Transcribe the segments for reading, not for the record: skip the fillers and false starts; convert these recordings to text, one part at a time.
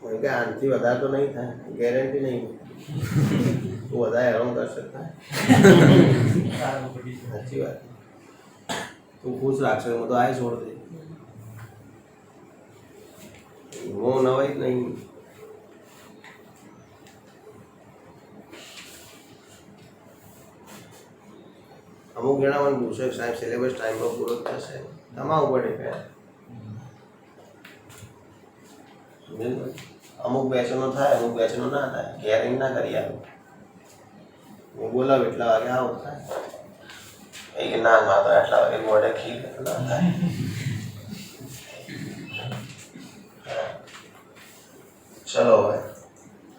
मैं क्या आंटी बता तो नहीं था, गारंटी नहीं वो बता हैरान कर सकता है। अच्छी बात तू खुश राख सके तो आए छोड़ दे वो नवाई नहीं અમુક જણા મને પૂછે સાહેબ સિલેબસ ટાઈમ પર પૂરો થશે તમારા ઉપર ડિપેન્ડ અમુક બેચનો થાય અમુક બેચનો ના થાય કેરિંગ ના કરી આવું હું બોલાવ એટલા વાગે આવું થાય એ ના ના તો એટલા વાગે મોડે ખીર ના થાય ચલો હવે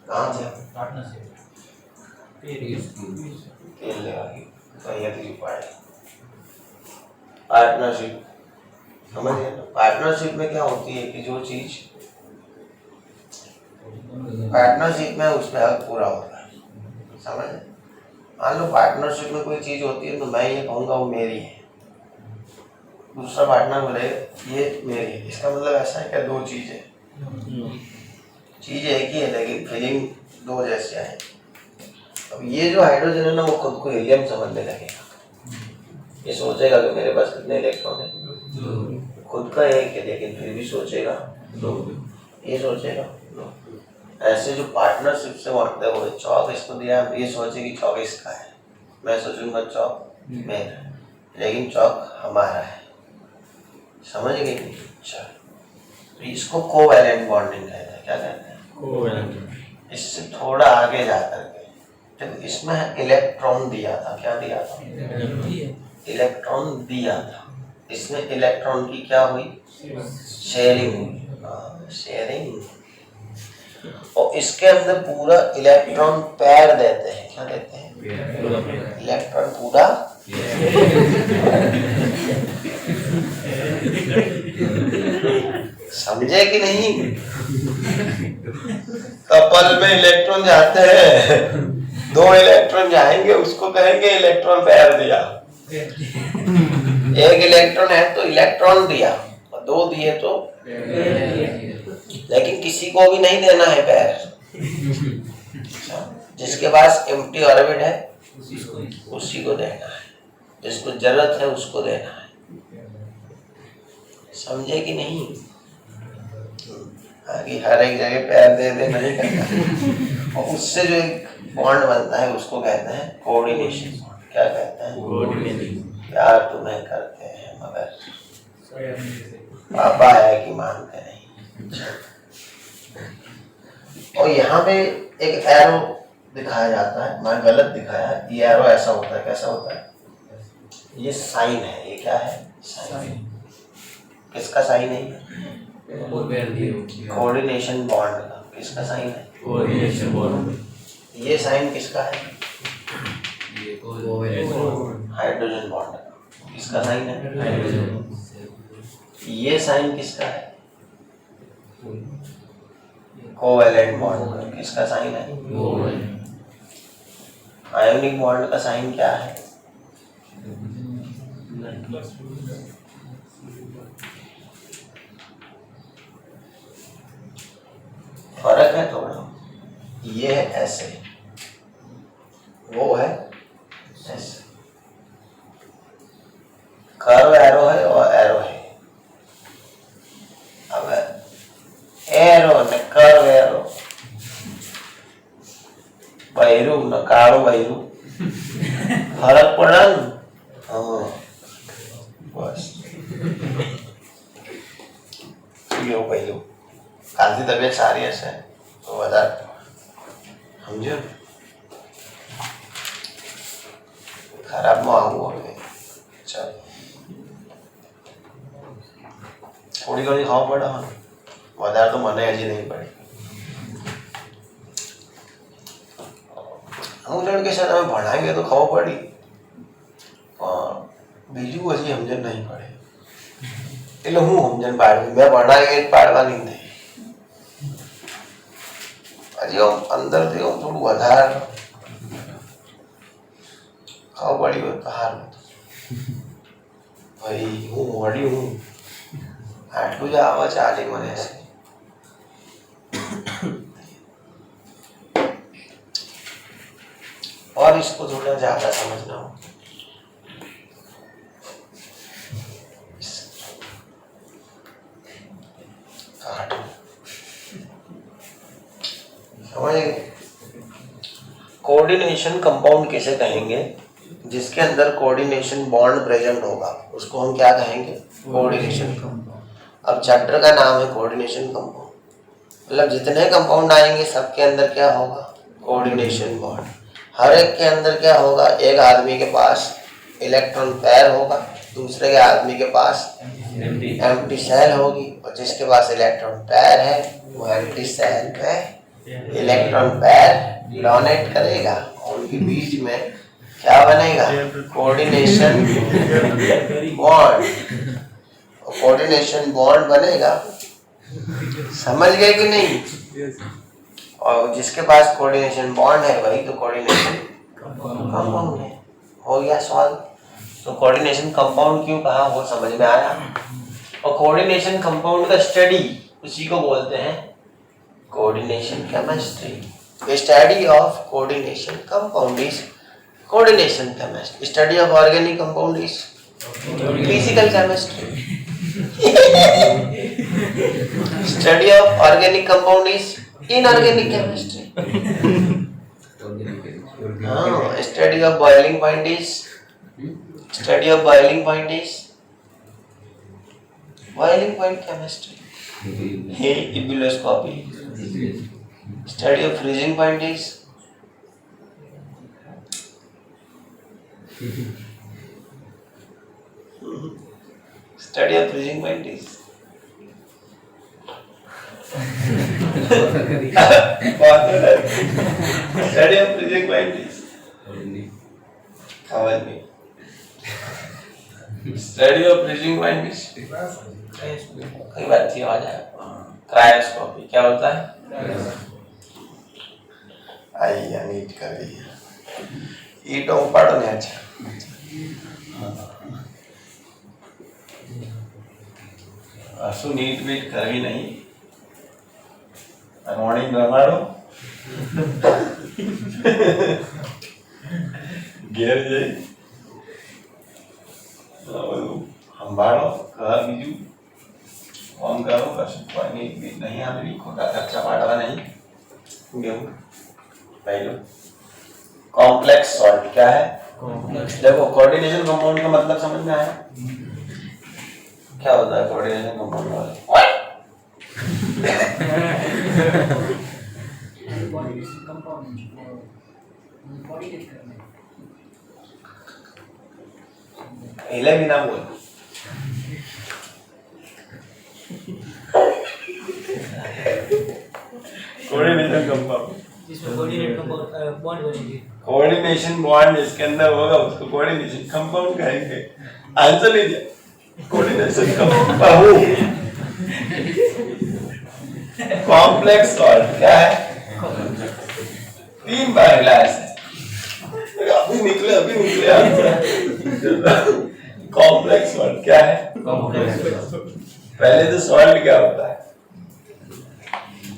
कहाँ थे पार्टनरशिप तेल लेवागी तो અહીંયા થી पार्टनरशिप समझिए पार्टनरशिप में क्या होती है कि जो चीज पार्टनरशिप में उसमें हक पूरा होता है समझ मान लो पार्टनरशिप में कोई चीज होती है तो मैं ये कहूँगा वो मेरी है दूसरा पार्टनर बोले ये मेरी है इसका मतलब ऐसा है क्या दो चीज है चीज एक ही है लेकिन फीलिंग दो जैसे है अब ये जो हाइड्रोजन है ना वो खुद को हीलियम समझने लगेगा ये सोचेगा कि मेरे पास कितने इलेक्ट्रॉन है खुद का एक है लेकिन फिर भी सोचेगा दो ये सोचेगा दो ऐसे जो पार्टनरशिप से बांटते हुए चौक इसको दिया ये सोचे कि चौक इसका है मैं सोचूंगा चौक मेरा लेकिन चौक हमारा है समझ गए अच्छा तो इसको कोवैलेंट बॉन्डिंग कहते हैं क्या कहते हैं कोवैलेंट इससे थोड़ा आगे जाकर के जब इसमें इलेक्ट्रॉन दिया था क्या दिया था इलेक्ट्रॉन दिया था इसमें इलेक्ट्रॉन की क्या हुई शेयरिंग हुई शेयरिंग और इसके अंदर पूरा इलेक्ट्रॉन पैर देते हैं क्या देते हैं इलेक्ट्रॉन पूरा समझे कि नहीं कपल में इलेक्ट्रॉन जाते हैं दो इलेक्ट्रॉन जाएंगे उसको कहेंगे इलेक्ट्रॉन पैर दिया एक इलेक्ट्रॉन है तो इलेक्ट्रॉन दिया और दो दिए तो लेकिन किसी को भी नहीं देना है पैर जिसके पास एम्प्टी ऑर्बिट है उसी को देना है जिसको जरूरत है उसको देना है समझे कि नहीं आगे हर एक जगह पैर दे दे नहीं करना और उससे जो एक बॉन्ड बनता है उसको कहते हैं कोऑर्डिनेशन क्या कहते हैं कोऑर्डिनेशन प्यार तुम्हें करते हैं मगर पापा है कि मानते नहीं और यहाँ पे एक एरो दिखाया जाता है मैं गलत दिखाया ये एरो ऐसा होता है कैसा होता है ये साइन है ये क्या है साइन किसका साइन है कोऑर्डिनेशन बॉन्ड का किसका साइन है कोऑर्डिनेशन बॉन्ड ये साइन किसका है ये कोवैलेंट हाइड्रोजन बॉन्ड का किसका साइन है हाइड्रोजन ये साइन किसका है कोवैलेंट बॉन्ड का किसका साइन है कोवैलेंट आयोनिक बॉन्ड का साइन क्या है फर्क है थोड़ा ये है ऐसे वो है ऐसे कर्व एरो है और एरो है अब एरो ने कर्व एरो बहिरू न काळो बहिरू फरक पड़ा हाँ बस यो बहिरू કાલથી તબિયત સારી હશે તો વધારે સમજો ખરાબમાં આવવું હવે ચાલો થોડી ઘણી ખાવા પડે વધારે તો મને હજી નહીં પડે અમુક જણ કે છે તમે ભણાવીએ તો ખબર પડી બીજું હજી સમજણ નહીં પડે એટલે હું સમજણ પાડવી મેં ભણાવી એ પાડવાની નહીં હજી અંદર થી થોડું વધારે ખબર પડી હોય તો સારું ભાઈ હું મોડી હું આટલું જ આવા ચાલી મને છે अब इसको थोड़ा ज्यादा समझना हो। कोऑर्डिनेशन कंपाउंड किसे कहेंगे? जिसके अंदर कोऑर्डिनेशन बॉन्ड प्रेजेंट होगा उसको हम क्या कहेंगे? Coordination compound. अब चैप्टर का नाम है कोऑर्डिनेशन कंपाउंड, मतलब जितने कंपाउंड आएंगे सबके अंदर क्या होगा? Coordination bond. हर एक के अंदर क्या होगा? एक आदमी के पास इलेक्ट्रॉन पेयर होगा, दूसरे के आदमी के पास एम्प्टी सेल होगी, और जिसके पास इलेक्ट्रॉन पेयर है वो एम्प्टी सेल पे इलेक्ट्रॉन पेयर डोनेट करेगा, उनके बीच में क्या बनेगा? Coordination bond. कोऑर्डिनेशन बॉन्ड बनेगा, समझ गए कि नहीं? और जिसके पास कोऑर्डिनेशन बॉन्ड है वही तो कोऑर्डिनेशन कंपाउंड है। हो गया सवाल? तो कोऑर्डिनेशन कंपाउंड क्यों कहा वो समझ में आया। और कोऑर्डिनेशन कंपाउंड का स्टडी उसी को बोलते हैं coordination chemistry. Study of coordination compound is coordination chemistry. Study of organic compound is physical chemistry. Study of organic compound is inorganic chemistry. Study of boiling point is boiling point chemistry. Ebullioscopy. Study of freezing point is study of freezing point is study of freezing point is cover me. Study of freezing point is कई बार थी आ जाए क्रायोस्कोपी। क्या होता है? आइए NEET कर दिया ईटों पढ़ो ने। अच्छा असु नीट वीट कर भी नहीं मॉर्निंग रमाड़ो घेर जाए संभालो कर बीजू ફોન કરો કશું કોઈ નહીં આવી ખોટા ખર્ચા પાડવા નહીં। गेहूं पहले कॉम्प्लेक्स सॉल्ट क्या है? देखो कोऑर्डिनेशन कंपाउंड का मतलब समझ में आया? क्या होता है कोऑर्डिनेशन कंपाउंड वाला? पहले भी ना बोल कोऑर्डिनेशन कंपाउंड जिसमें बॉन्ड बनेंगे। कोऑर्डिनेशन बॉन्ड जिसके अंदर होगा उसको कोऑर्डिनेशन कंपाउंड कहेंगे। आंसर ले दिया कोऑर्डिनेशन कंपाउंड। कॉम्प्लेक्स सॉल्ट क्या है? 3 बार गिलास अभी निकले आंसर। कॉम्प्लेक्स सॉल्ट क्या है? पहले तो सॉल्ट क्या होता है?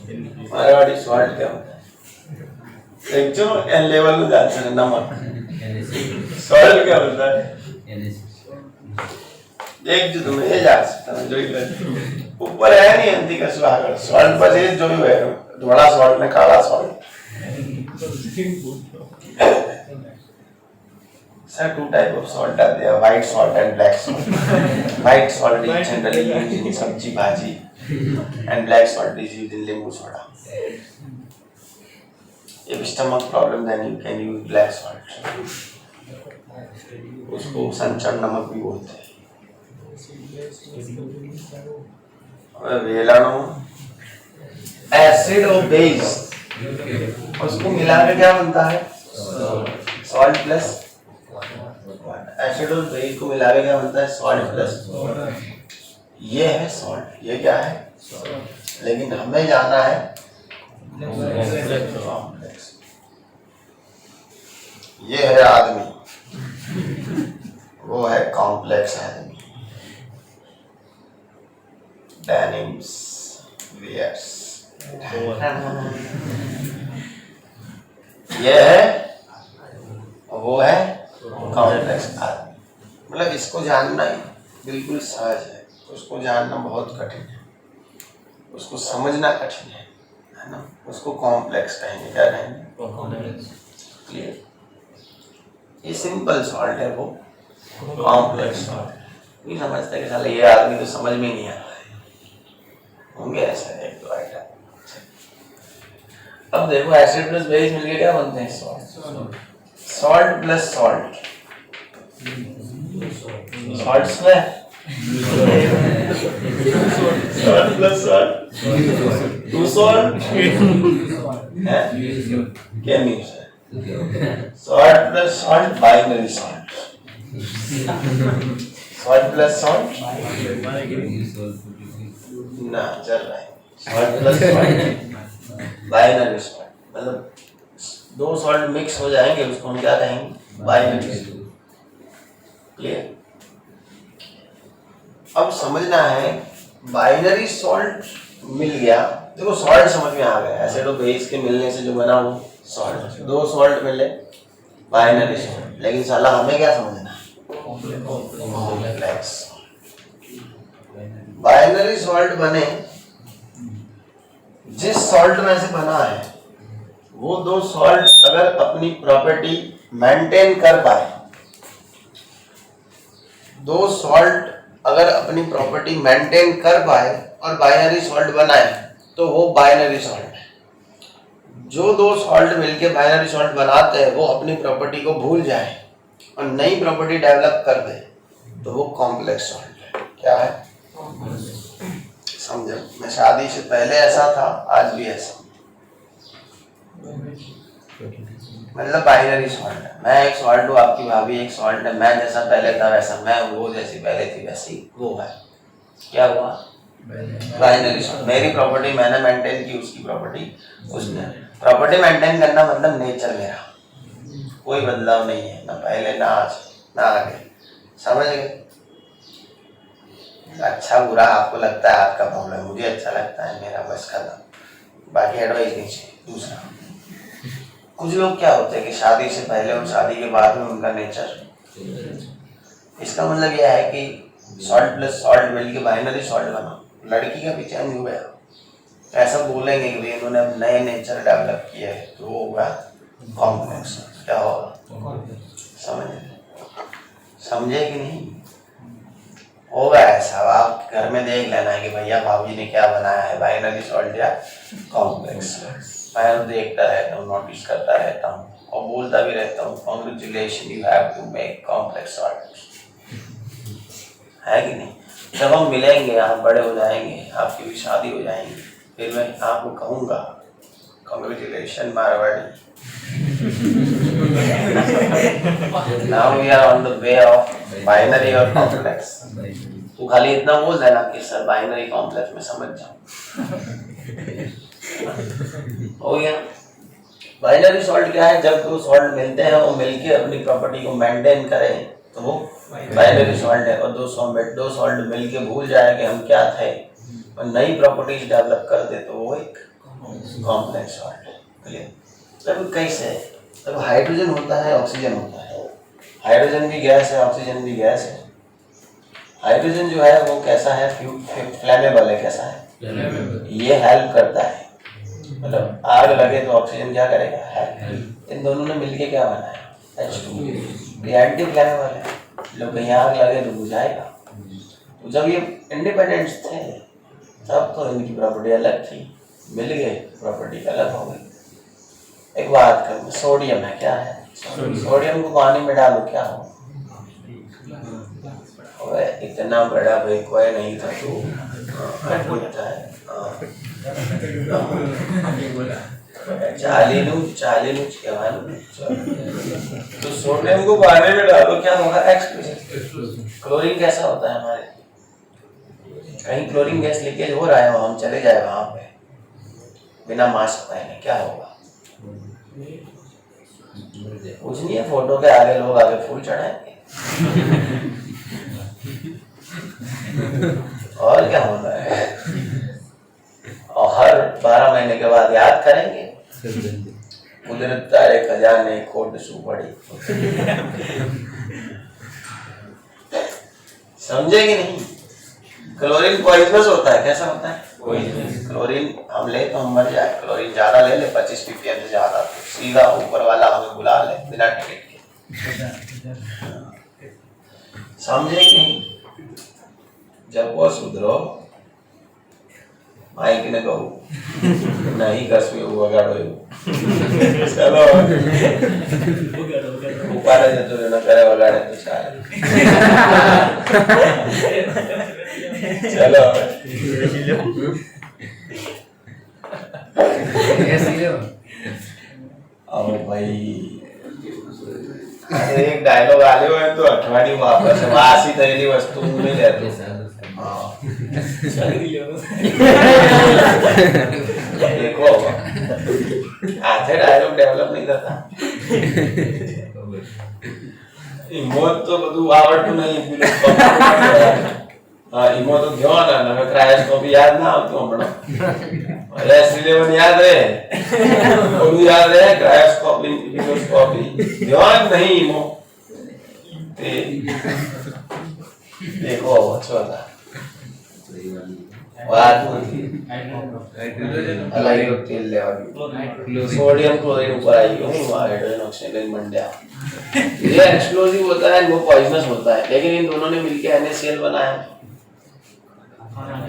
हमारे बॉडी सॉल्ट क्या होता है? एक जो एन लेवल में जाते हैं नमक। सॉल्ट क्या होता है? एक जो तुम्हें जा सकता है जो ऊपर है नहीं अंति का स्वागत सॉल्ट पर जो भी है धोला सॉल्ट में काला salt. Sir, 2 type of salt are there: white salt and black salt. White salt is generally used in sabji bhaji, and black salt is used in lembu soda. If stomach problem, then you can use black salt. उसको संचर नमक भी बोलते हैं। वेलानो acid और base उसको मिलाकर क्या बनता है? सॉल्ट प्लस एसिड और बेस को मिलाकर क्या बनता है? Salt plus. ये है सॉल्ट, ये क्या है? लेकिन हमें जाना है कॉम्प्लेक्स। ये है आदमी, वो है कॉम्प्लेक्स आदमी। Denims wears. ये है वो है कॉम्प्लेक्स आदमी। मतलब इसको जानना ही बिल्कुल सहज है, उसको जानना बहुत कठिन है, उसको समझना कठिन है ना। उसको कॉम्प्लेक्स कहेंगे, क्या कहेंगे? क्लियर? ये सिंपल सॉल्ट है, वो कॉम्प्लेक्स सॉल्ट नहीं समझते कि साले ये आदमी तो समझ में नहीं आ रहा है, होंगे ऐसा एक दो आइटम। अब देखो एसिड प्लस बेस मिलके क्या बनते हैं? Salt. Salt plus salt, salts में salt plus salt, two salt है क्या मीन्स है? Salt plus salt binary salt, salt plus salt ना चल रहा है, salt plus salt binary salt, मतलब दो सॉल्ट मिक्स हो जाएंगे उसको हम क्या कहेंगे? बाइनरी। क्लियर? अब समझना है बाइनरी सॉल्ट मिल गया, देखो सॉल्ट समझ में आ गया, एसिड और बेस के मिलने से जो बना वो सॉल्ट, दो सॉल्ट मिले बाइनरी सॉल्ट। लेकिन साला हमें क्या समझना है? कॉम्प्लेक्स। बाइनरी सॉल्ट बने, जिस सॉल्ट में से बना है वो दो सॉल्ट अगर अपनी प्रॉपर्टी मेंटेन कर पाए, दो सॉल्ट अगर अपनी प्रॉपर्टी मेंटेन कर पाए और बाइनरी सॉल्ट बनाए तो वो बाइनरी सॉल्ट है। जो दो सॉल्ट मिलके बाइनरी सॉल्ट बनाते हैं वो अपनी प्रॉपर्टी को भूल जाए और नई प्रॉपर्टी डेवलप कर दे तो वो कॉम्प्लेक्स सॉल्ट है। क्या है? समझो, मैं शादी से पहले ऐसा था, आज भी ऐसा, मतलब बाइनरी सॉल्ट है। मैं एक सॉल्ट हूँ, आपकी भाभी एक सॉल्ट है, मैं जैसा पहले था वैसा मैं हूँ, वो जैसी पहले थी वैसी वो है। क्या हुआ? Binary salt. मेरी प्रॉपर्टी मैंने मेंटेन की, उसकी प्रॉपर्टी उसने। प्रॉपर्टी मेंटेन करना मतलब नेचर मेरा, कोई बदलाव नहीं है, ना पहले ना आज ना आगे। समझ गए? अच्छा बुरा आपको लगता है आपका प्रॉब्लम, मुझे अच्छा लगता है मेरा, बस खत्म, बाकी एडवाइस नहीं चाहिए। दूसरा, कुछ लोग क्या होते हैं कि शादी से पहले और शादी के बाद में उनका नेचर, इसका मतलब यह है कि सॉल्ट प्लस सॉल्ट मिलके बाइनरी सॉल्ट बना, लड़की का भी चेंज हो गया, ऐसा बोलेंगे कि इन्होंने अब नए नेचर डेवलप किए है तो वो होगा कॉम्प्लेक्स। क्या होगा? समझे कि नहीं? होगा ऐसा, आप घर में देख लेना है कि भैया भाभी ने क्या बनाया है, बाइनरी सॉल्ट या कॉम्प्लेक्स। मैं तो देखता रहता हूँ, नोटिस करता रहता हूँ और बोलता भी रहता हूँ, congratulation you have to make complex salt, है कि नहीं? जब हम मिलेंगे, आप बड़े हो जाएंगे, आपकी भी शादी हो जाएंगी, फिर मैं आपको कहूँगा congratulation Marwari, now we are on the way of binary और कॉम्प्लेक्स। तू खाली इतना बोल देना कि सर बाइनरी कॉम्प्लेक्स में समझ जाऊँ, हो गया। बाइनरी सॉल्ट क्या है? जब दो सॉल्ट मिलते हैं वो मिलके अपनी प्रॉपर्टी को मेंटेन करें तो वो बाइनरी सॉल्ट है, और दो सॉल्ट मिलके भूल जाए कि हम क्या थे और नई प्रॉपर्टीज डेवलप कर दे तो वो एक कॉम्प्लेक्स सॉल्ट है। क्लियर? तब कैसे? तब हाइड्रोजन होता है, ऑक्सीजन होता है, हाइड्रोजन भी गैस है, ऑक्सीजन भी गैस है। हाइड्रोजन जो है वो कैसा है? फ्लैमेबल है। कैसा है? ये हेल्प करता है, मतलब आग लगे तो ऑक्सीजन क्या करेगा? हेल्प। इन दोनों ने मिलके क्या बनाया? H2। ये एंटी फ्लैमेबल है, लोग कहीं आग लगे तो बुझाएगा। तो जब ये इंडिपेंडेंट थे तब तो इनकी प्रॉपर्टी अलग थी, मिल गए प्रॉपर्टी अलग हो गई। एक बात करूँ, सोडियम है, क्या है? सोडियम को पानी में डालो क्या हो? इतना बड़ा भाई कोई नहीं था तो होता है। चालीनू तो सोडियम को पानी में डालो क्या होगा? एक्सप्लोजन। क्लोरीन कैसा होता है? हमारे कहीं क्लोरीन गैस लीकेज हो रहा है, हम चले जाए वहां पे बिना मास्क पहने, क्या होगा? कुछ नहीं है, फोटो के आगे लोग आगे फूल चढ़ाएंगे और क्या होना है, और हर 12 महीने के बाद याद करेंगे कुदरत तारे खजाने खोट सू पड़ी। समझे कि नहीं? क्लोरीन पॉइजनस होता है। कैसा होता है? क्लोरीन हम ले तो हम मर जाए, क्लोरीन ज्यादा ले ले 25 ppm से ज्यादा तो सीधा ऊपर वाला हमें बुला ले बिना टिकट के। समझे कि नहीं? जब वो सुधरो माइक ने कहू नहीं कसमी वगाड़ो चलो ऊपर जतो रे न करे वगाड़े तो चाले चलो आओ भाई एक डायलॉग आले હોય તો અઠવાડિયું વાપરશે વાસી થયેલી વસ્તુ હું નહીં લેતો देखो आधे डायलॉग डेवलप नहीं करता इमोट तो બધું આવડતું નહીં इमो तो गयो ना नवे क्रायोस्कोपी याद ना આવતું હમણાં S11 याद है वो याद है क्रायोस्कोपी इमोस्कोपी ध्यान नहीं इमो देखो अच्छा था अलग तेल ले सोडियम क्लोरीन ऊपर आई हाइड्रोजन ऑक्सीजन बन गया ये एक्सप्लोसिव होता है वो पॉइजनस होता है लेकिन इन दोनों ने मिलकर NaCl बनाया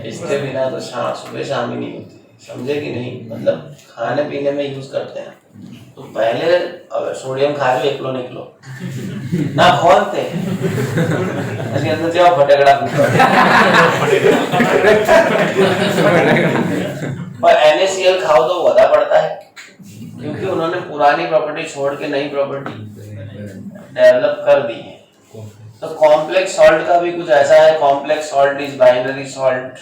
इसके बिना तो सुबह शाम ही नहीं होती समझे कि नहीं मतलब खाने पीने में यूज करते हैं तो पहले अगर सोडियम खा लो एकलो निकलो ना कौन थे असली अंदर जाओ फटकड़ा पर NaCl खाओ तो ज्यादा पड़ता है क्योंकि उन्होंने पुरानी प्रॉपर्टी छोड़ के नई प्रॉपर्टी डेवलप कर दी है तो कॉम्प्लेक्स सॉल्ट का भी कुछ ऐसा है complex salt is binary salt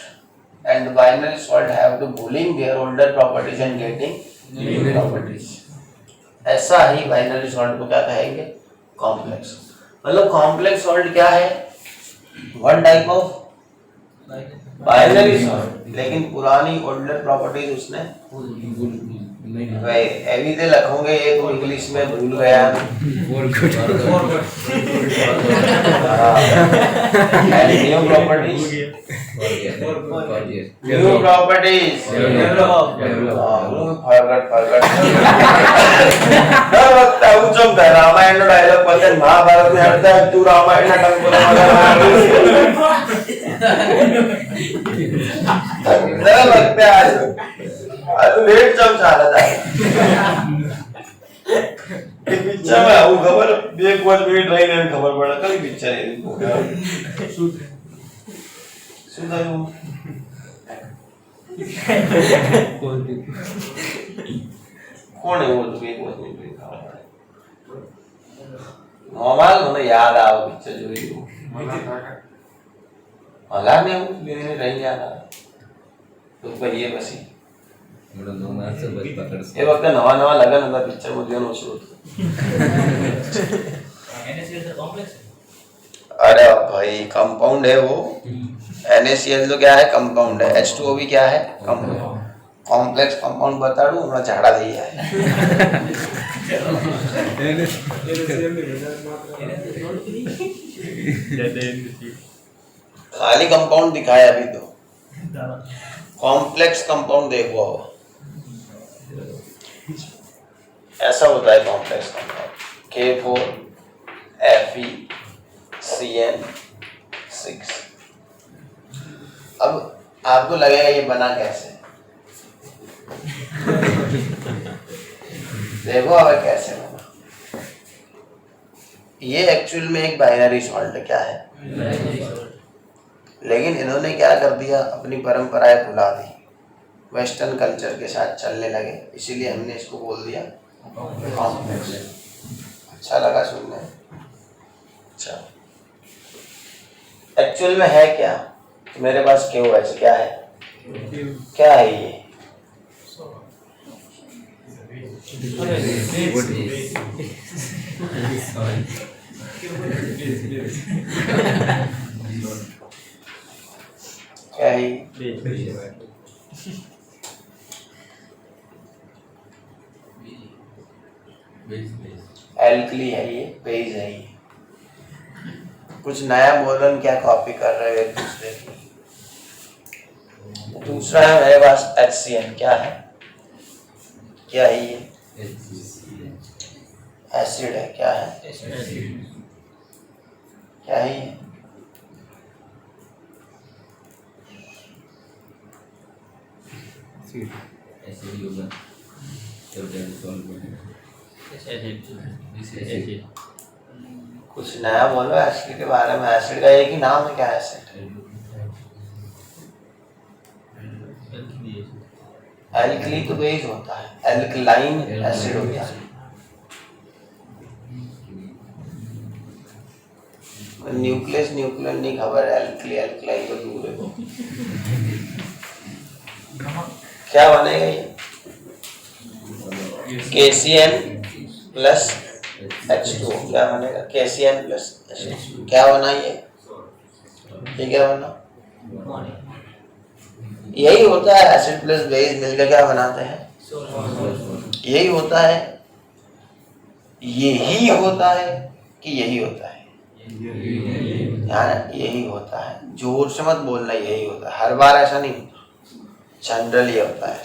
and binary salt have to pulling their older properties and getting new properties ऐसा ही बाइनरी सॉल्ट को क्या कहेंगे कॉम्प्लेक्स मतलब कॉम्प्लेक्स सॉल्ट क्या है one type of binary salt लेकिन पुरानी ओल्डर प्रॉपर्टीज उसने एवी से लिखोगे ये तो इंग्लिश में भूल गया new properties Ramayan no dialogue पता महाभारत में हटता है तू रामायण ना लगता है आज लेट चम चालत आहे पिक्चर में आવું ખબર એક વાર મિનિટ રહીને ખબર પડે કઈ પિક્ચર એ શું થયું કોણ એવું હતું એક વાર મિનિટ ખબર પડે નોર્મલ મને યાદ આવે પિક્ચર જોયું મલા ને હું મિનિટ રહી યાદ આવે તો કહીએ પછી એ વખતે નવા નવા લગન હતા પિક્ચર માં જોવાનું ઓછું હતું अरे भाई कंपाउंड है वो NaCl तो क्या है कंपाउंड है H2O भी क्या है कंपाउंड कॉम्प्लेक्स कंपाउंड बता दूं हमरा झाड़ा दे है खाली कंपाउंड दिखाया अभी तो कॉम्प्लेक्स कंपाउंड देखो ऐसा होता है कॉम्प्लेक्स कंपाउंड K4FeCN6 अब आपको लगेगा ये बना कैसे देखो अब कैसे बना ये एक्चुअल में एक बाइनरी सॉल्ट क्या है लेकिन इन्होंने क्या कर दिया अपनी परंपराएं भुला दी वेस्टर्न कल्चर के साथ चलने लगे इसीलिए हमने इसको बोल दिया कॉम्प्लेक्स अच्छा लगा सुनने अच्छा एक्चुअल में है क्या मेरे पास क्यों ऐसे क्या है क्या है ये क्या है एल्कली है ये, बेस है ये। कुछ नया बोलन क्या कॉपी कर रहे हो एक दूसरे की। दूसरा है मेरे पास HCN, क्या है, क्या है ये, एसिड है, क्या है, क्या है ये, कुछ नया बोलो एसिड के बारे में। एसिड का एक ही नाम है, क्या है एसिड, एल्कली तो बेस होता है, एल्कलाइन एसिड होता है। न्यूक्लियस न्यूक्लियन नहीं खबर, एल्कली एल्कलाइन तो दूर है। क्या बनेगा ये, KCN प्लस H2O, क्या बनेगा, KCN प्लस H2O। क्या बना ये क्या बना, यही होता है एसिड प्लस बेस मिलकर क्या बनाते हैं, यही होता है, यही होता है कि यही होता है, यही होता है। जोर से मत बोलना, यही होता है, हर बार ऐसा नहीं होता, जनरल ये होता है,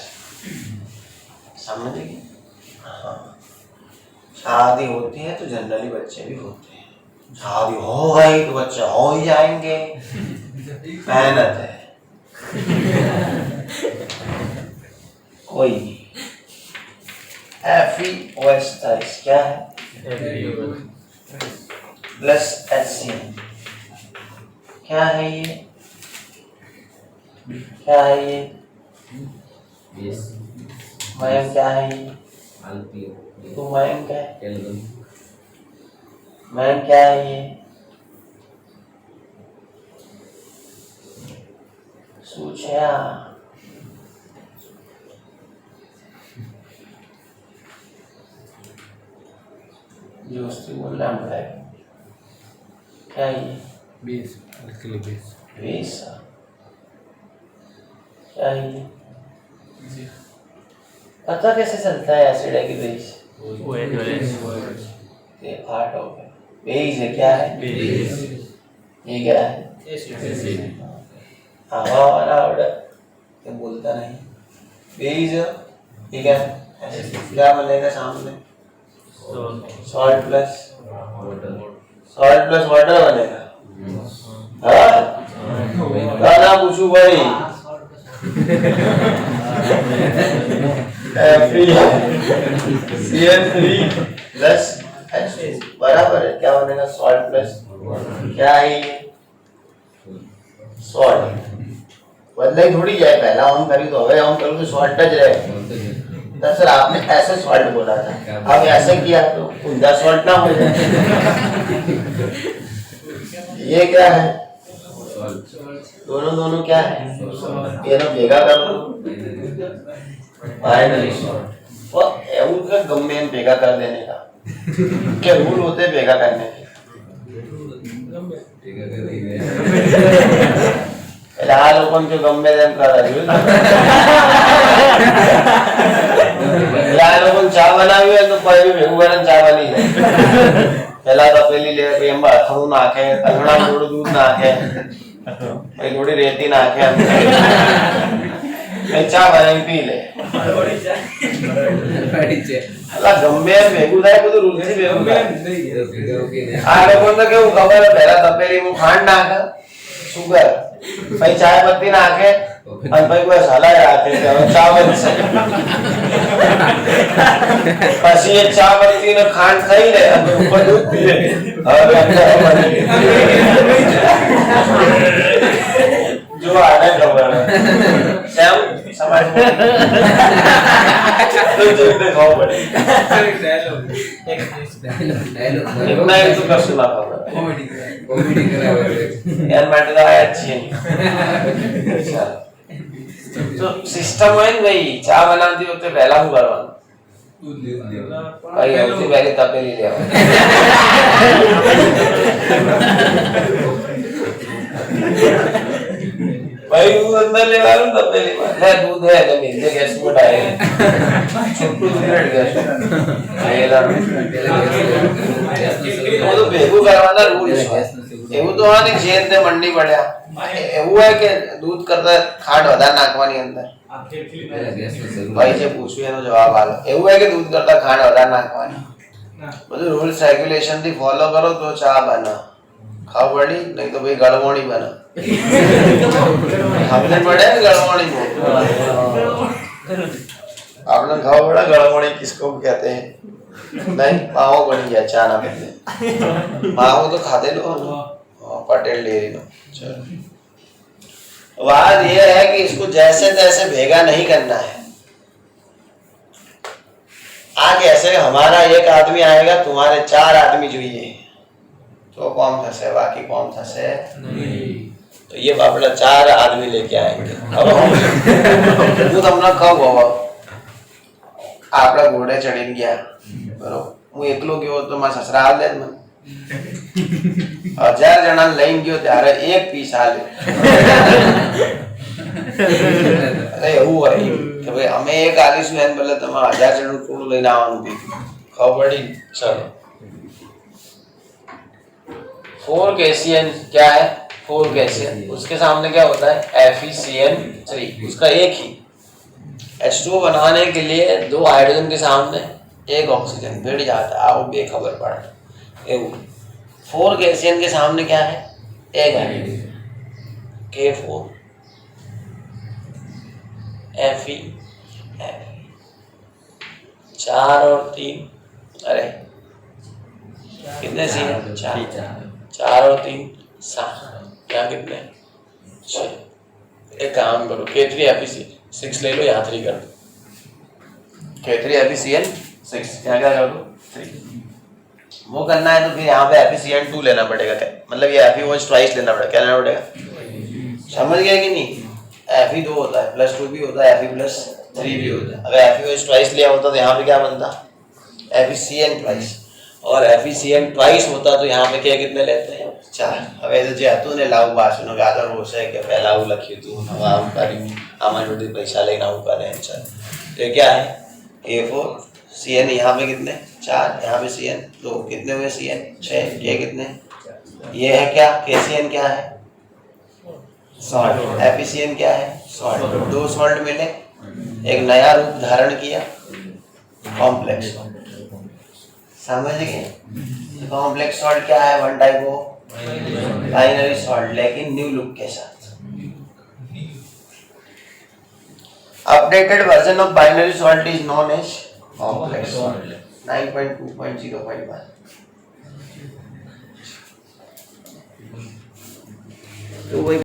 समझिए। हाँ, शादी होती है तो जनरली बच्चे भी होते हैं, शादी हो गई तो बच्चे हो ही जाएंगे, मेहनत है कोई नहीं। FeOH क्या है, प्लस HCN, क्या है ये, क्या है ये, मयम क्या है ये, तो मयम क्या है, मयम क्या है ये, सूचिया, दोस्ती बोलना पड़ेगा, क्या है ये, बेस, एल्कली बेस, बेस क्या है ये, पता कैसे चलता है एसिड है कि बेस, ये पार्ट हो गया, बेस है, क्या है, बेस, ये क्या है, एसिड। हवा वाला ऑर्डर क्या बोलता नहीं, बेस ठीक है, क्या बनेगा सामने, सॉल्ट प्लस वाटर बनेगा। हाँ गाना पूछू भाई, CN3 प्लस H2 बराबर है, क्या बनेगा, सॉल्ट प्लस, क्या है ये, सॉल्ट। बदला ही थोड़ी जाए, पहला ऑन करी तो अबे ऑन करूँ तो सॉल्ट टच रहेगा। तब सर आपने ऐसे सॉल्ट बोला था, अब ऐसे किया तो उनका सॉल्ट ना हो जाए। ये क्या है, दोनों दोनों क्या है, ये ना भेगा कर दो, फाइनली सॉल्ट। और उनका गम में भेगा कर देने का क्या रूल होते हैं भेगा करने के, फिलहाल ओपन के गम में देम कर रही लोगों चाय बना हुई है तो कोई भी भेगू गरम चाय बनी है। पहला तपेली ले के हम अथऊ नाखे, अलगड़ा थोड़ा दूध नाखे, भाई थोड़ी रेती नाखे, मैं चाय बनाई पी ले। अल्लाह गम्मे भेगू था को तो रूल से भेगू था। आ लोगों ने क्यों खबर है पहला तपेली में खांड नाखा, शुगर, भाई चाय पत्ती नाखे, और भाई कोई साला आते थे और चावल से पसी ये चावल ने खांड खाई ले तो ऊपर दूध पी ले और अंदर बनी जो आने खबर है सैम समझ में तो जो इतने खाओ पड़े इतना ही तो कर सुना खबर कॉमेडी करा हुआ है यार, मैटर तो आया अच्छी है। अच्छा तो सिस्टम है भाई, चाय बनाती होते पहला हूँ करवाना भाई, हमसे पहले तपेली ले आओ। भाई दूध अंदर ले आ लूं तब पहली बार है दूध है ले मेरे गैस में डाले छोटू मिनट गैस आएला वो तो भेगू करवाना रूल्स है એવું તો હા ને જેન તે મંડી પડ્યા એવું है કે दूध करता ખાંડ વધારે નાખવાની અંદર ભાઈ જે પૂછ્યું એનો જવાબ આલો એવું है કે दूध करता ખાંડ વધારે નાખવાની બધું રૂલ્સ રેગ્યુલેશન થી ફોલો કરો તો ચા બને ખાવ પડી નહીં તો ભાઈ ગળવણી બને हमने पढ़ा है गड़बड़ी में आपने खाओ बड़ा गड़बड़ी किसको कहते हैं नहीं पाव बन गया चाना बदले पाव तो खाते लोग पटेल डेयरी में चलो बात ये है कि इसको जैसे तैसे भेगा नहीं करना है आगे ऐसे हमारा एक आदमी आएगा तुम्हारे 4 आदमी જોઈએ तो कौन फंसे बाकी कौन फंसे नहीं तो ये अपना 4 आदमी लेके आएंगे अब हम હું તમને કહું હવે આપડા ઘોડે ચડીને ગયા બરોબર હું એકલો ગયો તો મારા સસરા હાલ દે મને 1000 જણા લઈને ગયો ત્યારે એક પીસ હાલે અરે એવું હોય કે ભાઈ અમે એક આલીશું એન બદલે તમે 1000 જણનું કોણ લઈને આવવાનું કીધું ખબર પડી ચલો 4 KCN क्या है 4 KCN उसके सामने क्या होता है FeCN3 उसका एक ही H2O बनाने के लिए 2 हाइड्रोजन के सामने एक ऑक्सीजन भिड़ जाता है आओ बेखबर पड़ा 4 KCN के सामने क्या है एक हाइड्रोजन K4 Fe 4 और 3 अरे कितने सी है 4 और 3 7 यहाँ कितने 6 एक काम करो K3 FeC6 ले लो यहाँ 3 कर दो K3 FeCN6 यहाँ क्या कर दो 3 वो करना है तो फिर यहाँ पे FeCN2 लेना पड़ेगा क्या मतलब ये FeOH ट्वाइस लेना पड़ेगा क्या लेना पड़ेगा समझ गया कि नहीं Fe2 होता है +2 भी होता है Fe+3 भी होता है अगर FeOH ट्वाइस लिया होता तो यहाँ पे क्या बनता FeCN ट्वाइस और FeCN ट्वाइस होता तो यहाँ पे क्या कितने लेते हैं 4 હવે તો જે હતું ને લાવ બાસુનો ગાદર રોશે કે પહેલા હું લખ્યું હતું નવા આવું કર્યું આમાં જોડે પૈસા લઈને આવું કરે છે तो क्या है A4 CN यहाँ पे कितने 4 यहाँ पे CN 2 कितने हुए CN 6 ये कितने ये है क्या KCN क्या है सॉल्ट FeCN क्या है सॉल्ट 2 सॉल्ट मिले एक नया रूप धारण किया कॉम्प्लेक्स समझ गए कॉम्प्लेक्स सॉल्ट क्या है one type of binary salt लेकिन न्यू लुक के साथ updated version of binary salt is known as complex salt 9.2.0.1 तो वही